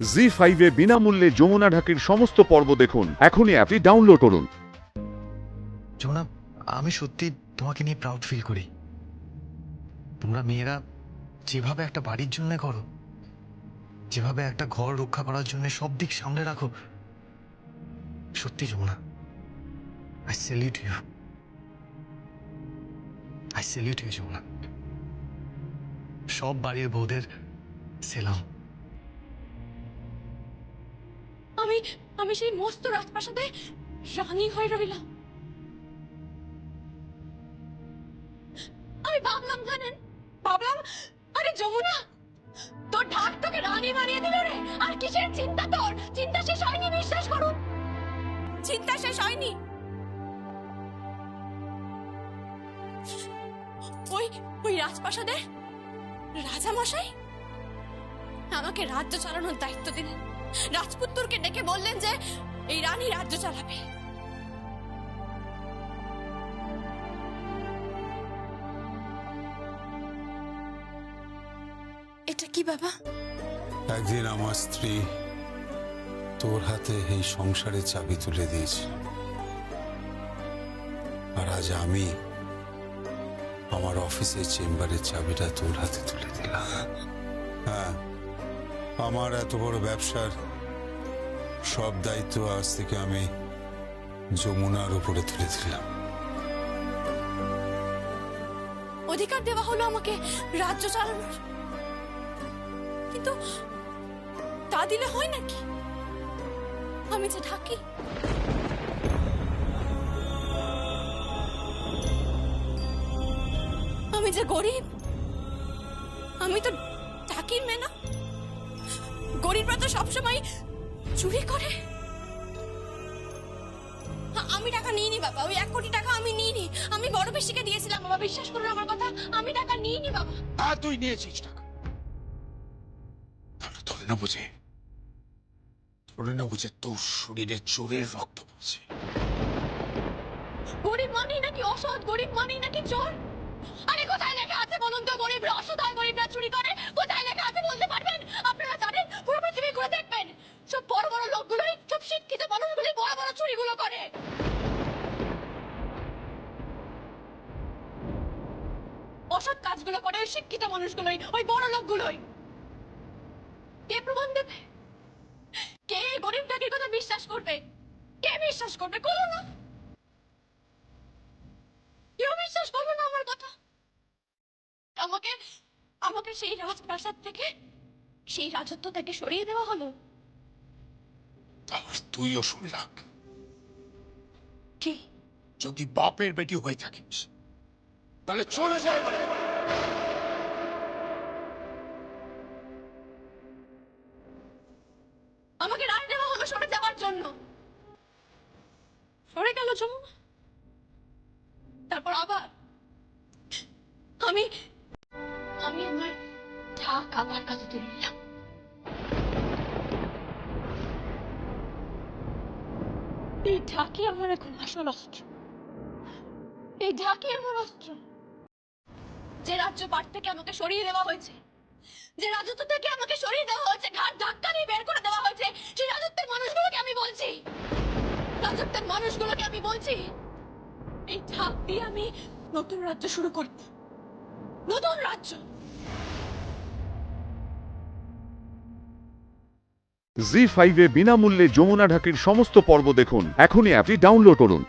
জি5 এ বিনামূল্যে যমুনা ঢাকির সমস্ত পর্ব দেখুন এখনই অ্যাপটি ডাউনলোড করুন। যমুনা, আমি সত্যি তোমাকে নিয়ে প্রাউড ফিল করি। তোমরা মেয়েরা যেভাবে একটা বাড়ির জন্য করো, যেভাবে একটা ঘর রক্ষা করার জন্য সব দিক সামলে রাখো, সত্যি Jamuna, I salute you. I salute you Jamuna. সব বাড়ির বউদের সেলাম। আমি আমি সেই মস্ত রাজপ্রাসাদে রানী হয়ে রইলাম। আমি ভাবলাম, জানেন, ভাবলাম, আরে যমুনা, তোর ঢাক তোকে রানী বানিয়ে দিল রে। আর কিসের চিন্তা তোর? চিন্তা শেষ হয়নি, বিশ্বাস করুন, চিন্তা শেষ হয়নি। ওই ওই রাজপ্রাসাদে রাজামশাই আমাকে রাজ্য চালানোর দায়িত্ব দিলেন। রাজপুত্রকে ডেকে বললেন যে এই রানী রাজ্য চালাবে। এটা কি বাবা? একদিন আমার স্ত্রী তোর হাতে এই সংসারের চাবি তুলে দিয়েছে, আর আজ আমি আমার অফিসের চেম্বারের চাবিটা তোর হাতে তুলে দিলাম। হ্যাঁ, আমার এত বড় ব্যবসার সব দায়িত্ব আজ থেকে আমি যমুনার উপরে তুলে দিলাম। অধিকার দেওয়া হলো আমাকে রাজ্য চালানোর, কিন্তু তা দিলে হয় নাকি? আমি যে ঢাকি, আমি যে গরিব, আমি তো ঢাকির মেয়ে না। গরিবরা তো সবসময় চুরি করে। আমি টাকা নিইনি বাবা, ওই 1 কোটি টাকা আমি নিইনি। আমি বড় পিসিকে দিয়েছিলাম বাবা, বিশ্বাস করুন আমার কথা, আমি টাকা নিইনি বাবা। তুই নিয়েছিস টাকা? তাহলে ধরে না বুঝে তোর শরীরে চোরের রক্ত পড়ছে। গরিব মানেই নাকি অসৎ? গরিব মানেই নাকি চোর? আরে কোথায় লেখা আছে বলুন তো গরিবরা অসৎ হয়, গরিবরা চুরি করে? কোথায় লেখা আছে বলতে পারবেন? আপনারা জানেন? পুরো পৃথিবী ঘুরে দেখবেন, সব বড় বড় লোকগুলোই, সব শিক্ষিত মানুষগুলি বড় বড় চুরিগুলো করে। অসৎ কাজগুলো করে ওই শিক্ষিত মানুষগুলোই, ওই বড় লোকগুলোই। কে প্রমাণ দেবে? কে গরিব টাকির কথা বিশ্বাস করবে? কে বিশ্বাস করবে? করো না, কেউ বিশ্বাস করবে না আমার কথা। আমাকে আমাকে সেই রাজপ্রাসাদ থেকে, সেই রাজত্ব থেকে সরিয়ে দেওয়া হলো। তাহলে তুইও শুনে রাখ, কি? যদি বাপের বেটি হয়ে থাকিস তাহলে চলে যায়। আমাকে রায় দেওয়া হলো সরে যাওয়ার জন্য। সরে গেল যমুনা। তারপর আবার আমি আমি আমার ঢাক আবার কাছে তুলে নিলাম। এই ঢাকি আমার এখন আসল অস্ত্র। এই ঢাকি আমার অস্ত্র। যে রাজ্য পাট থেকে আমাকে সরিয়ে দেওয়া হয়েছে, যে রাজত্ব থেকে আমাকে সরিয়ে দেওয়া হয়েছে, ঘাট ধাক্কা দিয়ে বের করে দেওয়া হয়েছে, সেই রাজত্বের মানুষগুলোকে আমি বলছি, রাজত্বের মানুষগুলোকে আমি বলছি, এই ঢাক দিয়ে আমি নতুন রাজ্য শুরু করব। নতুন রাজ্য। জি5 এ বিনামূল্যে যমুনা ঢাকির সমস্ত পর্ব দেখুন এখনই অ্যাপটি ডাউনলোড করুন।